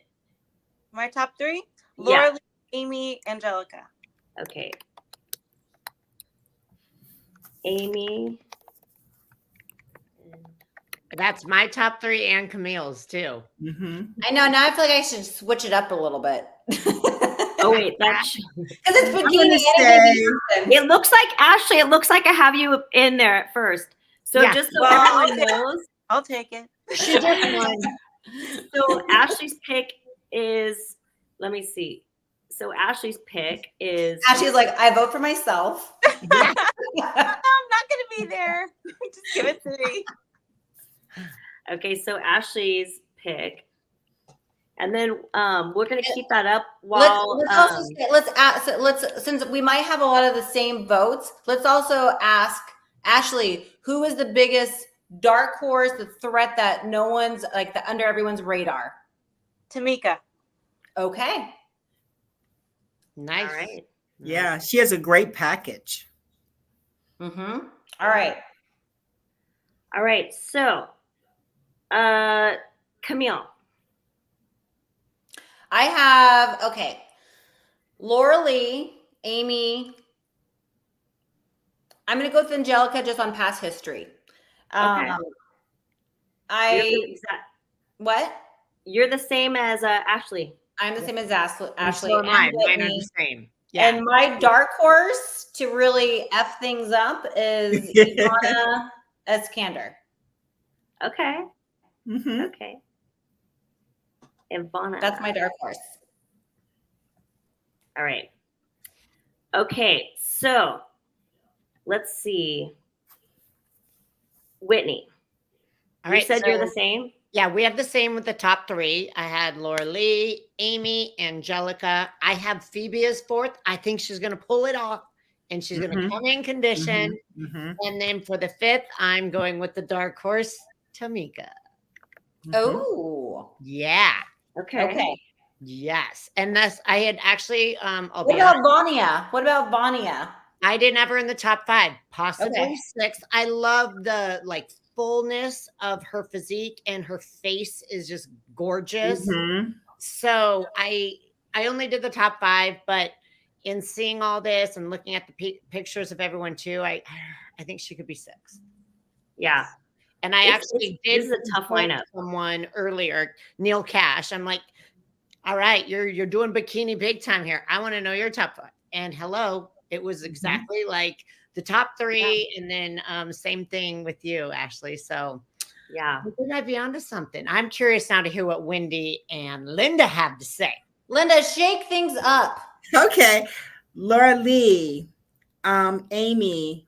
My top 3? Lauralee, Amy, Angelica. Okay. Amy. That's my top 3 and Camille's too. I know. Now I feel like I should switch it up a little bit. Oh wait, that's because it's bikini. It looks like Ashley. It looks like I have you in there at first. So just so everyone knows, I'll take it. She just won. So Ashley's pick is. Let me see. So Ashley's pick is. Ashley's like, I vote for myself. I'm not gonna be there. Just give it to me. Okay, so Ashley's pick, and then we're gonna keep that up while let's since we might have a lot of the same votes, let's also ask Ashley, who is the biggest dark horse, the threat that no one's like under everyone's radar? Tamika. Okay. Nice. All right. Yeah, she has a great package. Mm-hmm. All right. All right. So, Camille. I have, okay, Laura Lee, Amy. I'm going to go with Angelica just on past history. Okay. What? You're the same as Ashley. I'm the same as Ashley. So am I. Mine are the same. Yeah. And my dark horse to really F things up is Ivana Eskander. Okay. Mm-hmm. Okay. Ivana. That's my dark horse. All right. Okay. So let's see. Whitney. All right. You said you're the same? Yeah, we have the same with the top three. I had Laura Lee, Amy, Angelica. I have Phoebe as fourth. I think she's going to pull it off and she's going to come in condition. And then for the fifth, I'm going with the dark horse, Tamika. Oh. Yeah. Okay. Yes. And that's, I had actually, what about Vonia? What about Vonia? I didn't have her in the top five, possibly sixth. I love the like fullness of her physique and her face is just gorgeous. So I only did the top five, but in seeing all this and looking at the pictures of everyone too, I think she could be sixth. Yeah. And I actually did. This is a tough lineup. Someone earlier, Neil Cash. I'm like, all right, you're doing bikini big time here. I want to know your top five. And hello, it was exactly like the top three, and then same thing with you, Ashley. So yeah, we might be onto something. I'm curious now to hear what Wendy and Linda have to say. Linda, shake things up. Okay, Laura Lee, Amy,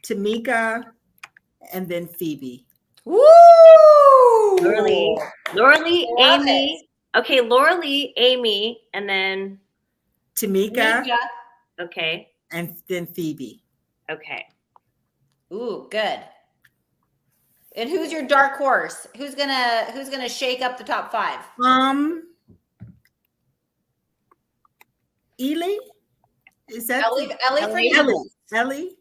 Tamika, and then Phoebe. Woo! Laura Lee, Amy. Okay, Laura Lee, Amy, and then Tamika. Okay. And then Phoebe. Okay. Ooh, good. And who's your dark horse? Who's gonna shake up the top five? Ellie? Is that Ellie for you? Ellie?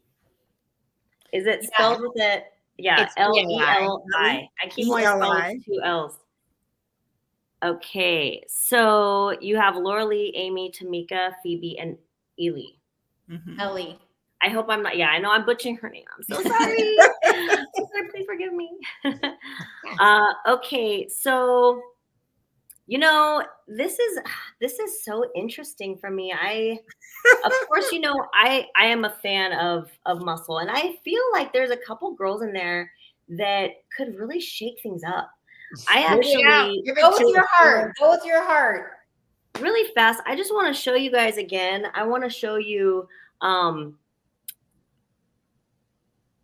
Is it spelled with it? Yeah, L-E-L-I. I keep wanting to spell it with two L's. Okay, so you have Laura Lee, Amy, Tamika, Phoebe, and Ellie. Ellie. I hope I'm not. Yeah, I know I'm butchering her name. I'm so sorry. Please forgive me. Okay, so this is so interesting for me. Of course, I am a fan of muscle, and I feel like there's a couple girls in there that could really shake things up. I actually go with your heart. Go with your heart. Really fast. I just want to show you guys again. I want to show you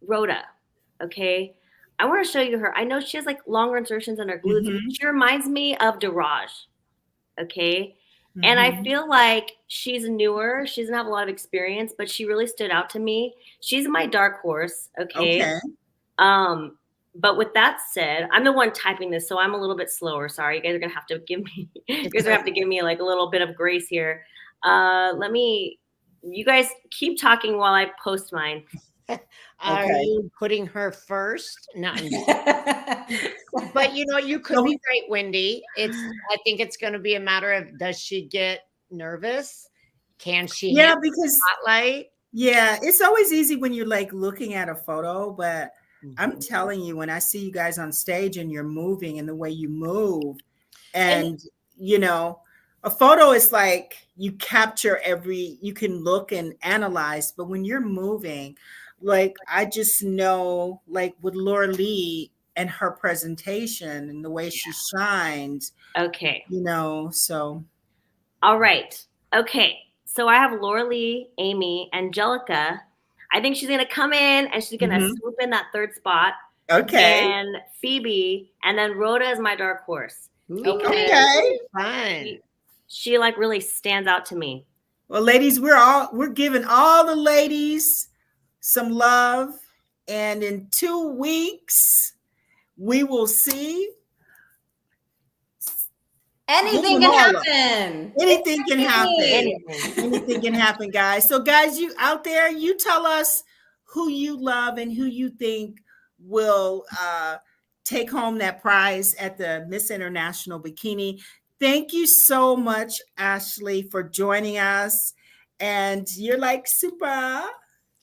Rhoda. Okay. I want to show you her. I know she has like longer insertions in her glutes. She reminds me of Daraj. Okay. And I feel like she's newer. She doesn't have a lot of experience, but she really stood out to me. She's my dark horse. Okay. But with that said, I'm the one typing this, so I'm a little bit slower. Sorry, you guys are gonna have to give me like a little bit of grace here. You guys keep talking while I post mine. Are you putting her first? No. But you could be right, Wendy. I think it's going to be a matter of, does she get nervous? Can she? Yeah, because spotlight. Yeah, it's always easy when you're like looking at a photo, but I'm telling you, when I see you guys on stage and you're moving and the way you move, and a photo is like you capture you can look and analyze, but when you're moving, like I just know, like with Laura Lee and her presentation and the way she shines. Okay. So. All right. Okay. So I have Laura Lee, Amy, Angelica. I think she's going to come in and she's going to swoop in that third spot. Okay. And Phoebe, and then Rhoda is my dark horse. Okay. Fine. She like really stands out to me. Well, ladies, we're giving all the ladies some love, and in 2 weeks we will see. Anything can happen. Anything can happen. Anything can happen, guys. So guys, you out there, you tell us who you love and who you think will take home that prize at the Miss International Bikini. Thank you so much, Ashley, for joining us. And you're like super. I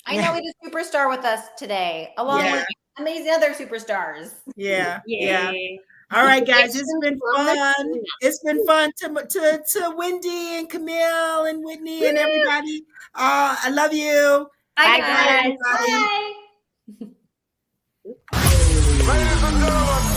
know we had a superstar with us today, along with amazing other superstars. Yeah. Yay. All right, guys, it's been fun. It's been fun to Wendy and Camille and Whitney and everybody. I love you. Bye, guys. Bye. Ladies and gentlemen,